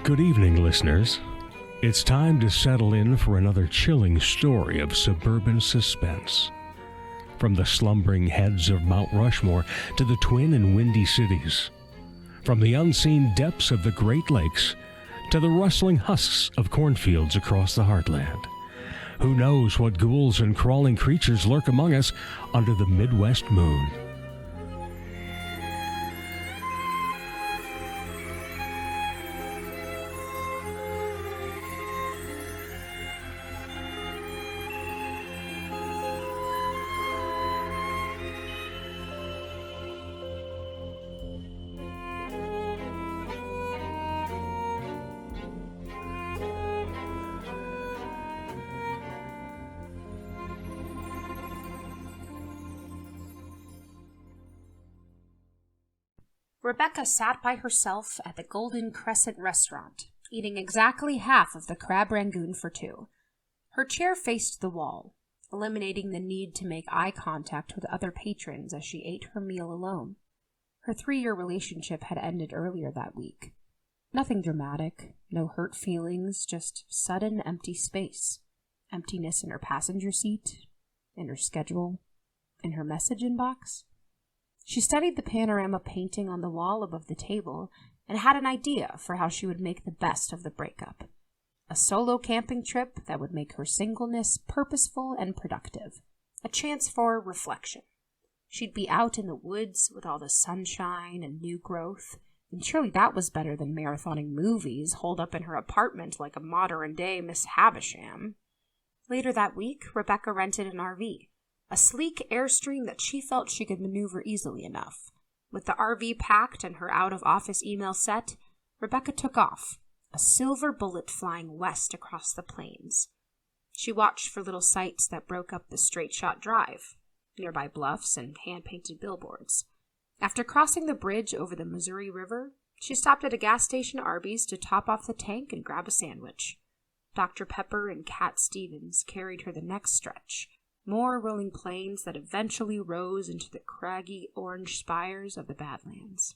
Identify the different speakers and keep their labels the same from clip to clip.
Speaker 1: Good evening, listeners. It's time to settle in for another chilling story of suburban suspense. From the slumbering heads of Mount Rushmore to the twin and windy cities. From the unseen depths of the Great Lakes to the rustling husks of cornfields across the heartland. Who knows what ghouls and crawling creatures lurk among us under the Midwest moon?
Speaker 2: Rebecca sat by herself at the Golden Crescent restaurant, eating exactly half of the crab rangoon for two. Her chair faced the wall, eliminating the need to make eye contact with other patrons as she ate her meal alone. Her 3-year relationship had ended earlier that week. Nothing dramatic, no hurt feelings, just sudden empty space. Emptiness in her passenger seat, in her schedule, in her message inbox. She studied the panorama painting on the wall above the table and had an idea for how she would make the best of the breakup. A solo camping trip that would make her singleness purposeful and productive. A chance for reflection. She'd be out in the woods with all the sunshine and new growth, and surely that was better than marathoning movies holed up in her apartment like a modern-day Miss Havisham. Later that week, Rebecca rented an RV. A sleek Airstream that she felt she could maneuver easily enough. With the RV packed and her out-of-office email set, Rebecca took off, a silver bullet flying west across the plains. She watched for little sights that broke up the straight-shot drive, nearby bluffs and hand-painted billboards. After crossing the bridge over the Missouri River, she stopped at a gas station Arby's to top off the tank and grab a sandwich. Dr. Pepper and Cat Stevens carried her the next stretch. More rolling plains that eventually rose into the craggy orange spires of the Badlands.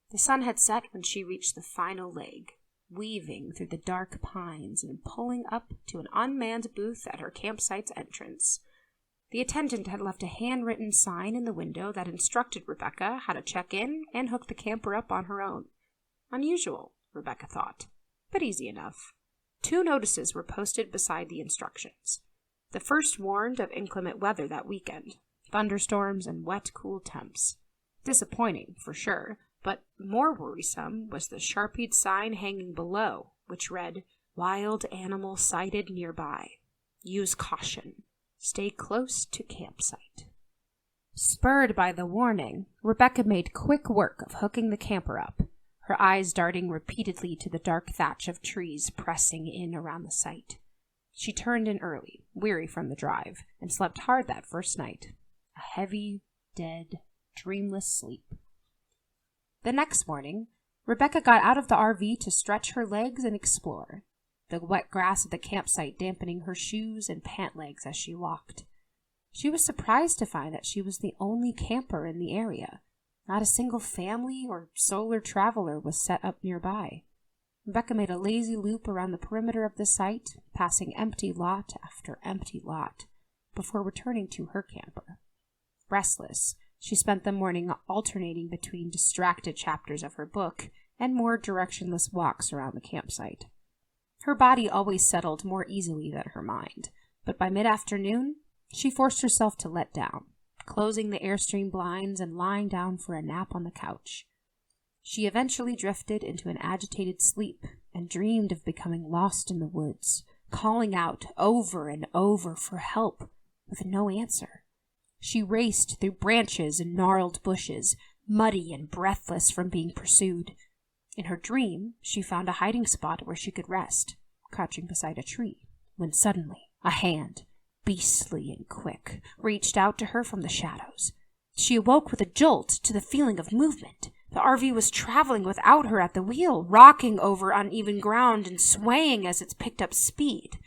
Speaker 2: The sun had set when she reached the final leg, weaving through the dark pines and pulling up to an unmanned booth at her campsite's entrance. The attendant had left a handwritten sign in the window that instructed Rebecca how to check in and hook the camper up on her own. Unusual, Rebecca thought, but easy enough. 2 notices were posted beside the instructions. The first warned of inclement weather that weekend, thunderstorms and wet, cool temps. Disappointing, for sure, but more worrisome was the sharpied sign hanging below, which read, "Wild animal sighted nearby. Use caution. Stay close to campsite." Spurred by the warning, Rebecca made quick work of hooking the camper up, her eyes darting repeatedly to the dark thatch of trees pressing in around the site. She turned in early, weary from the drive, and slept hard that first night. A heavy, dead, dreamless sleep. The next morning, Rebecca got out of the RV to stretch her legs and explore, the wet grass at the campsite dampening her shoes and pant legs as she walked. She was surprised to find that she was the only camper in the area. Not a single family or solar traveler was set up nearby. Rebecca made a lazy loop around the perimeter of the site, passing empty lot after empty lot, before returning to her camper. Restless, she spent the morning alternating between distracted chapters of her book and more directionless walks around the campsite. Her body always settled more easily than her mind, but by mid-afternoon, she forced herself to let down, closing the Airstream blinds and lying down for a nap on the couch. She eventually drifted into an agitated sleep and dreamed of becoming lost in the woods, calling out over and over for help, with no answer. She raced through branches and gnarled bushes, muddy and breathless from being pursued. In her dream, she found a hiding spot where she could rest, crouching beside a tree, when suddenly a hand, beastly and quick, reached out to her from the shadows. She awoke with a jolt to the feeling of movement. The RV was traveling without her at the wheel, rocking over uneven ground and swaying as it picked up speed.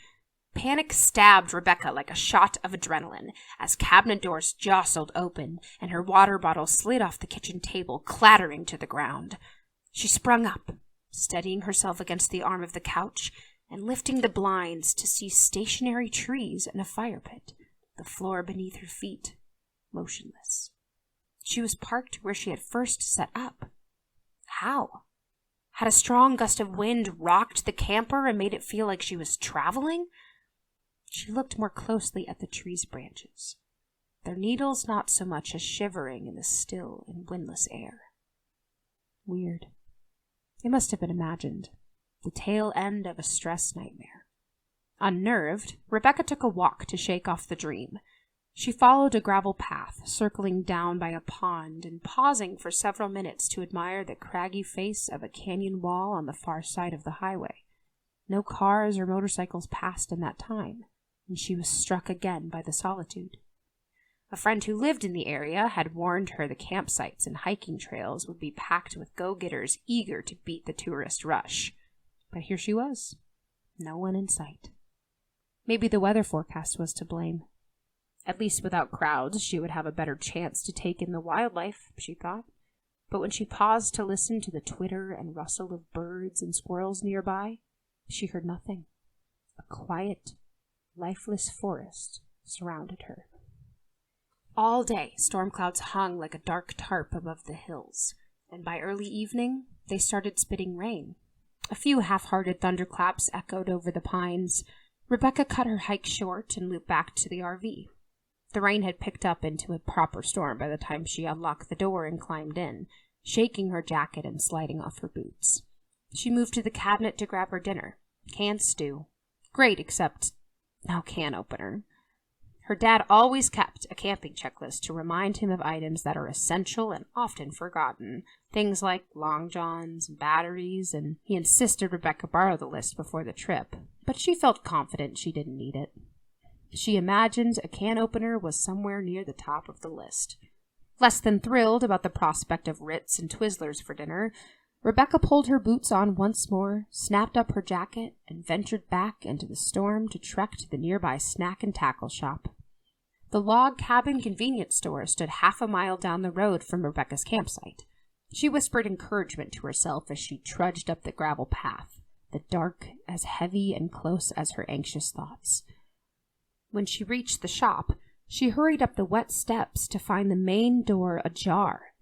Speaker 2: Panic stabbed Rebecca like a shot of adrenaline as cabinet doors jostled open and her water bottle slid off the kitchen table, clattering to the ground. She sprung up, steadying herself against the arm of the couch and lifting the blinds to see stationary trees and a fire pit, the floor beneath her feet, motionless. She was parked where she had first set up. How? Had a strong gust of wind rocked the camper and made it feel like she was traveling? She looked more closely at the tree's branches, their needles not so much as shivering in the still and windless air. Weird. It must have been imagined, the tail end of a stress nightmare. Unnerved, Rebecca took a walk to shake off the dream. She followed a gravel path, circling down by a pond and pausing for several minutes to admire the craggy face of a canyon wall on the far side of the highway. No cars or motorcycles passed in that time, and she was struck again by the solitude. A friend who lived in the area had warned her the campsites and hiking trails would be packed with go-getters eager to beat the tourist rush. But here she was. No one in sight. Maybe the weather forecast was to blame. At least without crowds, she would have a better chance to take in the wildlife, she thought. But when she paused to listen to the twitter and rustle of birds and squirrels nearby, she heard nothing. A quiet, lifeless forest surrounded her. All day, storm clouds hung like a dark tarp above the hills, and by early evening, they started spitting rain. A few half-hearted thunderclaps echoed over the pines. Rebecca cut her hike short and looped back to the RV. The rain had picked up into a proper storm by the time she unlocked the door and climbed in, shaking her jacket and sliding off her boots. She moved to the cabinet to grab her dinner. Canned stew. Great, except no can opener. Her dad always kept a camping checklist to remind him of items that are essential and often forgotten. Things like long johns and batteries, and he insisted Rebecca borrow the list before the trip, but she felt confident she didn't need it. She imagined a can opener was somewhere near the top of the list. Less than thrilled about the prospect of Ritz and Twizzlers for dinner, Rebecca pulled her boots on once more, snapped up her jacket, and ventured back into the storm to trek to the nearby snack and tackle shop. The log cabin convenience store stood half a mile down the road from Rebecca's campsite. She whispered encouragement to herself as she trudged up the gravel path, the dark as heavy and close as her anxious thoughts. When she reached the shop, she hurried up the wet steps to find the main door ajar,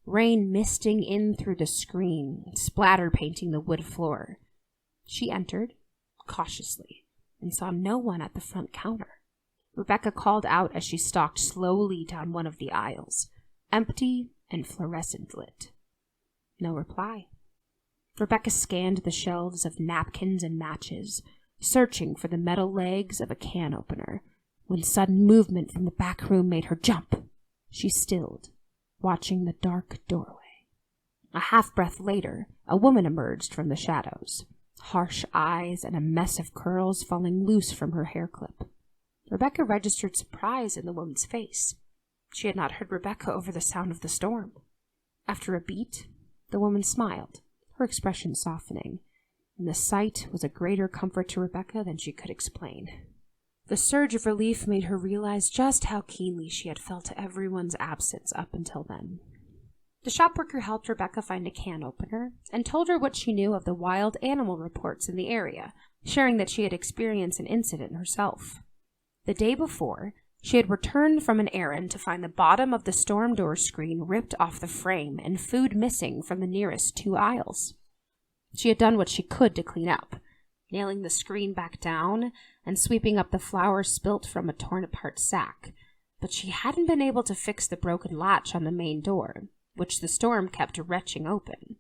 Speaker 2: rain misting in through the screen, splatter painting the wood floor. She entered, cautiously, and saw no one at the front counter. Rebecca called out as she stalked slowly down one of the aisles, empty and fluorescent lit. No reply. Rebecca scanned the shelves of napkins and matches, searching for the metal legs of a can opener, when sudden movement from the back room made her jump. She stilled, watching the dark doorway. A half-breath later, a woman emerged from the shadows, harsh eyes and a mess of curls falling loose from her hair clip. Rebecca registered surprise in the woman's face. She had not heard Rebecca over the sound of the storm. After a beat, the woman smiled, her expression softening, and the sight was a greater comfort to Rebecca than she could explain. The surge of relief made her realize just how keenly she had felt everyone's absence up until then. The shopworker helped Rebecca find a can opener and told her what she knew of the wild animal reports in the area, sharing that she had experienced an incident herself. The day before, she had returned from an errand to find the bottom of the storm door screen ripped off the frame and food missing from the nearest 2 aisles. She had done what she could to clean up, nailing the screen back down and sweeping up the flour spilt from a torn-apart sack, but she hadn't been able to fix the broken latch on the main door, which the storm kept retching open.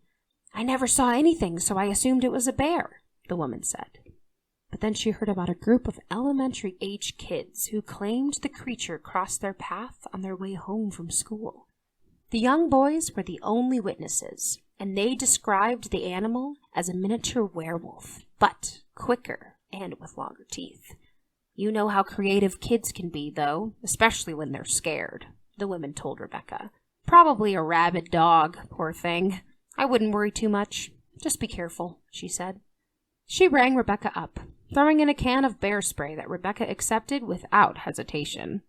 Speaker 2: "I never saw anything, so I assumed it was a bear," the woman said. But then she heard about a group of elementary-age kids who claimed the creature crossed their path on their way home from school. The young boys were the only witnesses, and they described the animal as a miniature werewolf, but quicker and with longer teeth. "You know how creative kids can be, though, especially when they're scared," the woman told Rebecca. "Probably a rabid dog, poor thing. I wouldn't worry too much. Just be careful," she said. She rang Rebecca up, throwing in a can of bear spray that Rebecca accepted without hesitation.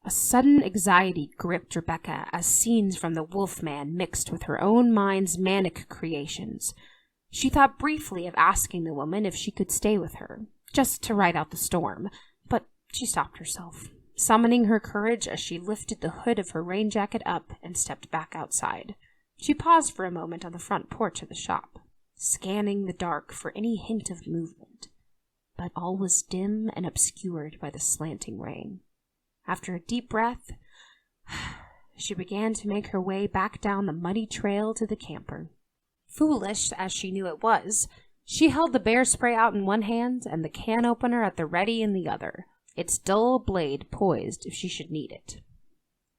Speaker 2: A sudden anxiety gripped Rebecca as scenes from the Wolfman mixed with her own mind's manic creations. She thought briefly of asking the woman if she could stay with her, just to ride out the storm, but she stopped herself, summoning her courage as she lifted the hood of her rain jacket up and stepped back outside. She paused for a moment on the front porch of the shop, scanning the dark for any hint of movement, but all was dim and obscured by the slanting rain. After a deep breath, she began to make her way back down the muddy trail to the camper. Foolish as she knew it was, she held the bear spray out in one hand and the can opener at the ready in the other, its dull blade poised if she should need it.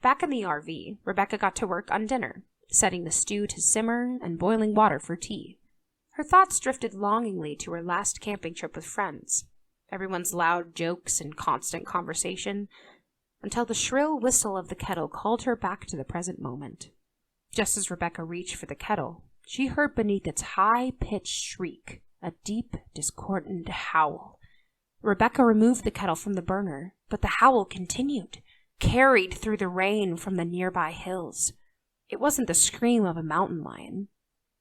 Speaker 2: Back in the RV, Rebecca got to work on dinner, setting the stew to simmer and boiling water for tea. Her thoughts drifted longingly to her last camping trip with friends, everyone's loud jokes and constant conversation, until the shrill whistle of the kettle called her back to the present moment. Just as Rebecca reached for the kettle, she heard beneath its high-pitched shriek a deep, discordant howl. Rebecca removed the kettle from the burner, but the howl continued, carried through the rain from the nearby hills. It wasn't the scream of a mountain lion,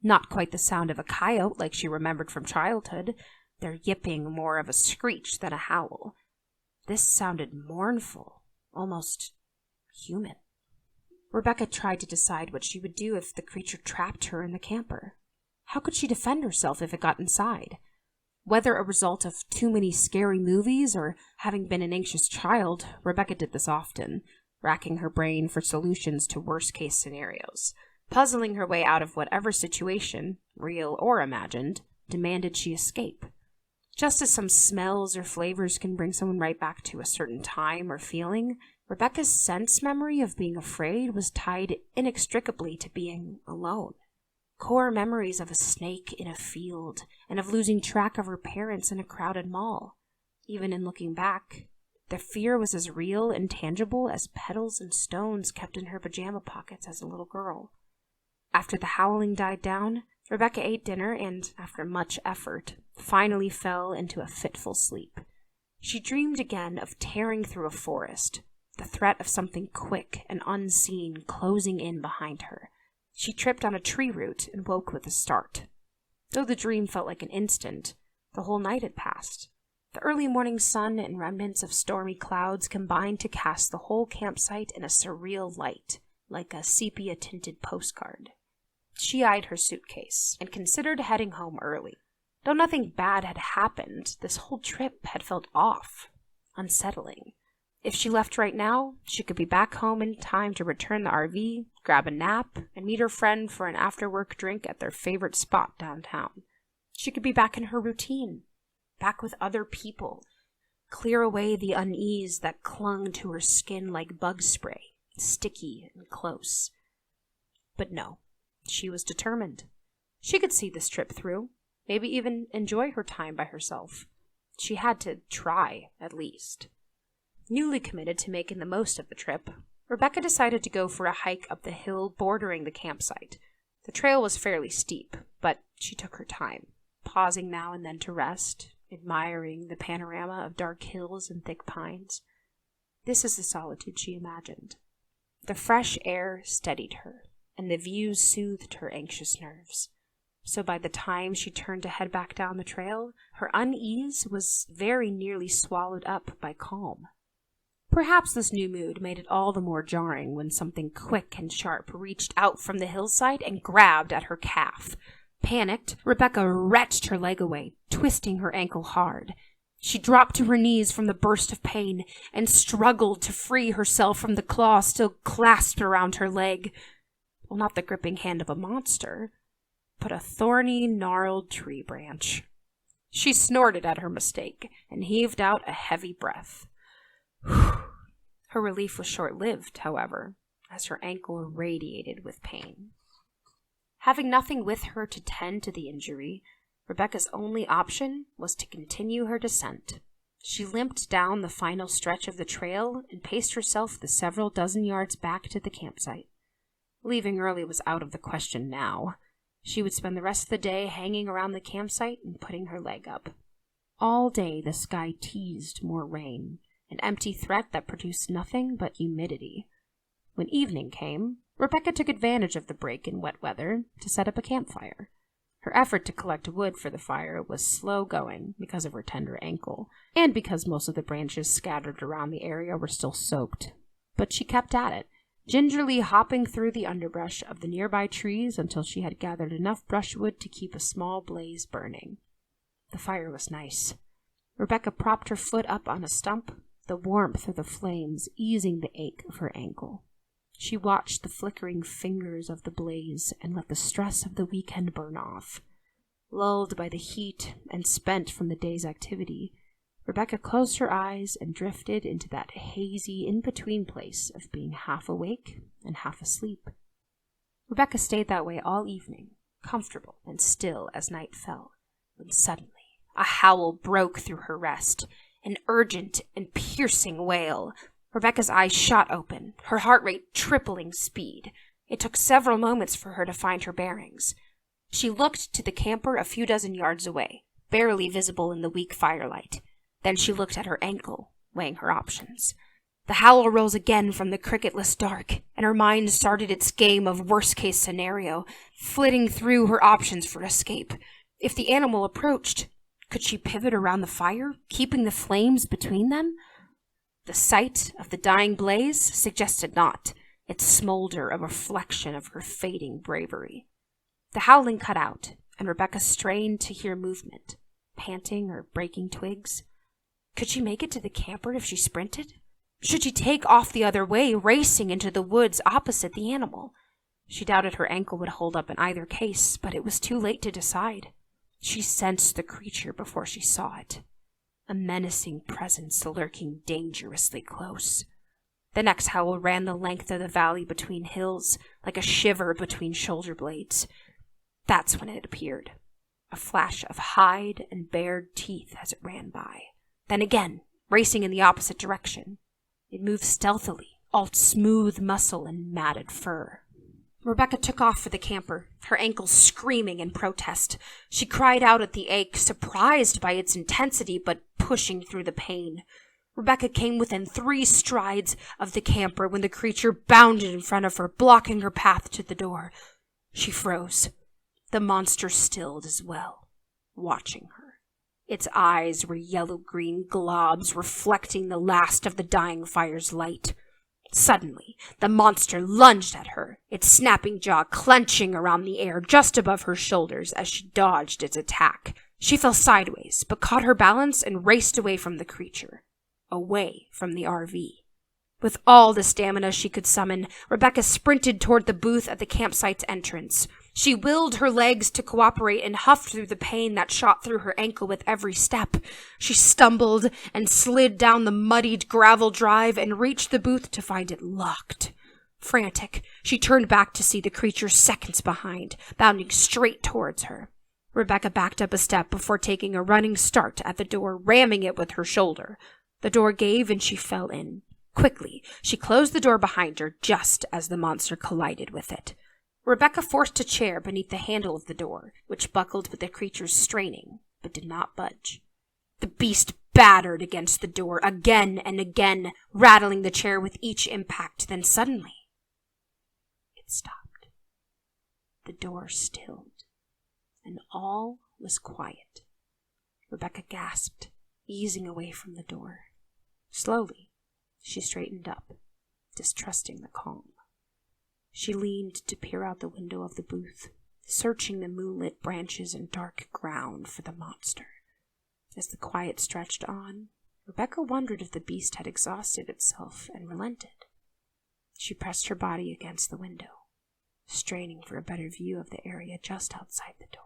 Speaker 2: not quite the sound of a coyote like she remembered from childhood, their yipping more of a screech than a howl. This sounded mournful, almost human. Rebecca tried to decide what she would do if the creature trapped her in the camper. How could she defend herself if it got inside? Whether a result of too many scary movies or having been an anxious child, Rebecca did this often, racking her brain for solutions to worst-case scenarios, puzzling her way out of whatever situation, real or imagined, demanded she escape. Just as some smells or flavors can bring someone right back to a certain time or feeling, Rebecca's sense memory of being afraid was tied inextricably to being alone. Core memories of a snake in a field and of losing track of her parents in a crowded mall. Even in looking back, the fear was as real and tangible as petals and stones kept in her pajama pockets as a little girl. After the howling died down, Rebecca ate dinner and, after much effort, finally fell into a fitful sleep. She dreamed again of tearing through a forest, the threat of something quick and unseen closing in behind her. She tripped on a tree root and woke with a start. Though the dream felt like an instant, the whole night had passed. The early morning sun and remnants of stormy clouds combined to cast the whole campsite in a surreal light, like a sepia-tinted postcard. She eyed her suitcase and considered heading home early. Though nothing bad had happened, this whole trip had felt off, unsettling. If she left right now, she could be back home in time to return the RV, grab a nap, and meet her friend for an after-work drink at their favorite spot downtown. She could be back in her routine, back with other people, clear away the unease that clung to her skin like bug spray, sticky and close. But no, she was determined. She could see this trip through, maybe even enjoy her time by herself. She had to try, at least. Newly committed to making the most of the trip, Rebecca decided to go for a hike up the hill bordering the campsite. The trail was fairly steep, but she took her time, pausing now and then to rest, admiring the panorama of dark hills and thick pines. This is the solitude she imagined. The fresh air steadied her, and the view soothed her anxious nerves. So by the time she turned to head back down the trail, her unease was very nearly swallowed up by calm. Perhaps this new mood made it all the more jarring when something quick and sharp reached out from the hillside and grabbed at her calf. Panicked, Rebecca wrenched her leg away, twisting her ankle hard. She dropped to her knees from the burst of pain and struggled to free herself from the claw still clasped around her leg. Well, not the gripping hand of a monster, but a thorny, gnarled tree branch. She snorted at her mistake and heaved out a heavy breath. Her relief was short-lived, however, as her ankle radiated with pain. Having nothing with her to tend to the injury, Rebecca's only option was to continue her descent. She limped down the final stretch of the trail and paced herself the several dozen yards back to the campsite. Leaving early was out of the question now. She would spend the rest of the day hanging around the campsite and putting her leg up. All day the sky teased more rain, an empty threat that produced nothing but humidity. When evening came, Rebecca took advantage of the break in wet weather to set up a campfire. Her effort to collect wood for the fire was slow going because of her tender ankle, and because most of the branches scattered around the area were still soaked. But she kept at it, gingerly hopping through the underbrush of the nearby trees until she had gathered enough brushwood to keep a small blaze burning. The fire was nice. Rebecca propped her foot up on a stump, the warmth of the flames easing the ache of her ankle. She watched the flickering fingers of the blaze and let the stress of the weekend burn off. Lulled by the heat and spent from the day's activity, Rebecca closed her eyes and drifted into that hazy in-between place of being half awake and half asleep. Rebecca stayed that way all evening, comfortable and still as night fell, when suddenly a howl broke through her rest, an urgent and piercing wail. Rebecca's eyes shot open, her heart rate tripling speed. It took several moments for her to find her bearings. She looked to the camper a few dozen yards away, barely visible in the weak firelight. Then she looked at her ankle, weighing her options. The howl rose again from the cricketless dark, and her mind started its game of worst-case scenario, flitting through her options for escape. If the animal approached, could she pivot around the fire, keeping the flames between them? The sight of the dying blaze suggested not, its smolder a reflection of her fading bravery. The howling cut out, and Rebecca strained to hear movement, panting or breaking twigs. Could she make it to the camper if she sprinted? Should she take off the other way, racing into the woods opposite the animal? She doubted her ankle would hold up in either case, but it was too late to decide. She sensed the creature before she saw it, a menacing presence lurking dangerously close. The next howl ran the length of the valley between hills, like a shiver between shoulder blades. That's when it appeared, a flash of hide and bared teeth as it ran by. Then again, racing in the opposite direction. It moved stealthily, all smooth muscle and matted fur. Rebecca took off for the camper, her ankles screaming in protest. She cried out at the ache, surprised by its intensity, but pushing through the pain. Rebecca came within 3 strides of the camper when the creature bounded in front of her, blocking her path to the door. She froze. The monster stilled as well, watching her. Its eyes were yellow-green globs reflecting the last of the dying fire's light. Suddenly, the monster lunged at her, its snapping jaw clenching around the air just above her shoulders as she dodged its attack. She fell sideways, but caught her balance and raced away from the creature, away from the RV. With all the stamina she could summon, Rebecca sprinted toward the booth at the campsite's entrance. She willed her legs to cooperate and huffed through the pain that shot through her ankle with every step. She stumbled and slid down the muddied gravel drive and reached the booth to find it locked. Frantic, she turned back to see the creature seconds behind, bounding straight towards her. Rebecca backed up a step before taking a running start at the door, ramming it with her shoulder. The door gave and she fell in. Quickly, she closed the door behind her just as the monster collided with it. Rebecca forced a chair beneath the handle of the door, which buckled with the creature's straining, but did not budge. The beast battered against the door again and again, rattling the chair with each impact. Then suddenly, it stopped. The door stilled, and all was quiet. Rebecca gasped, easing away from the door. Slowly, she straightened up, distrusting the calm. She leaned to peer out the window of the booth, searching the moonlit branches and dark ground for the monster. As the quiet stretched on, Rebecca wondered if the beast had exhausted itself and relented. She pressed her body against the window, straining for a better view of the area just outside the door.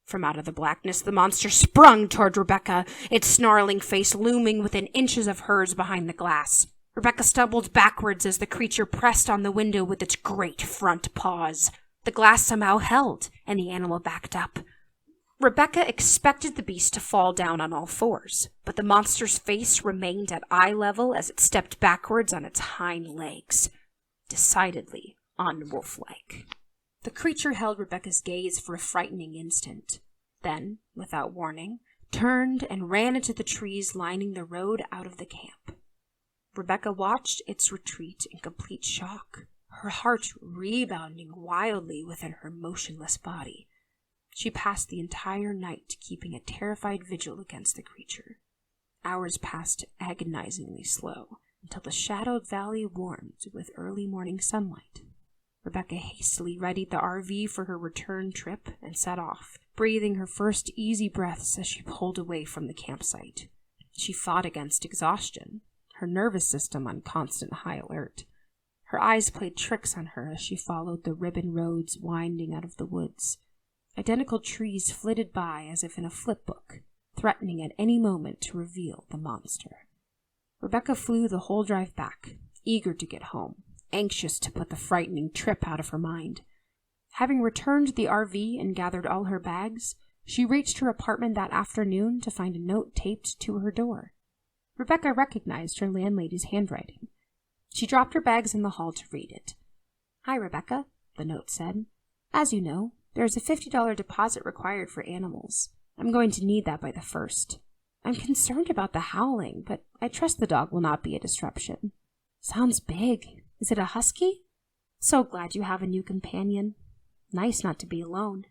Speaker 2: From out of the blackness, the monster sprung toward Rebecca, its snarling face looming within inches of hers behind the glass. Rebecca stumbled backwards as the creature pressed on the window with its great front paws. The glass somehow held, and the animal backed up. Rebecca expected the beast to fall down on all fours, but the monster's face remained at eye level as it stepped backwards on its hind legs, decidedly unwolf-like. The creature held Rebecca's gaze for a frightening instant, then, without warning, turned and ran into the trees lining the road out of the camp. Rebecca watched its retreat in complete shock, her heart rebounding wildly within her motionless body. She passed the entire night keeping a terrified vigil against the creature. Hours passed agonizingly slow until the shadowed valley warmed with early morning sunlight. Rebecca hastily readied the RV for her return trip and set off, breathing her first easy breaths as she pulled away from the campsite. She fought against exhaustion, her nervous system on constant high alert. Her eyes played tricks on her as she followed the ribbon roads winding out of the woods. Identical trees flitted by as if in a flipbook, threatening at any moment to reveal the monster. Rebecca flew the whole drive back, eager to get home, anxious to put the frightening trip out of her mind. Having returned the RV and gathered all her bags, she reached her apartment that afternoon to find a note taped to her door. Rebecca recognized her landlady's handwriting. She dropped her bags in the hall to read it. "Hi, Rebecca," the note said. "As you know, there is a $50 deposit required for animals. I'm going to need that by the 1st. I'm concerned about the howling, but I trust the dog will not be a disruption." "Sounds big. Is it a husky?" "So glad you have a new companion. Nice not to be alone."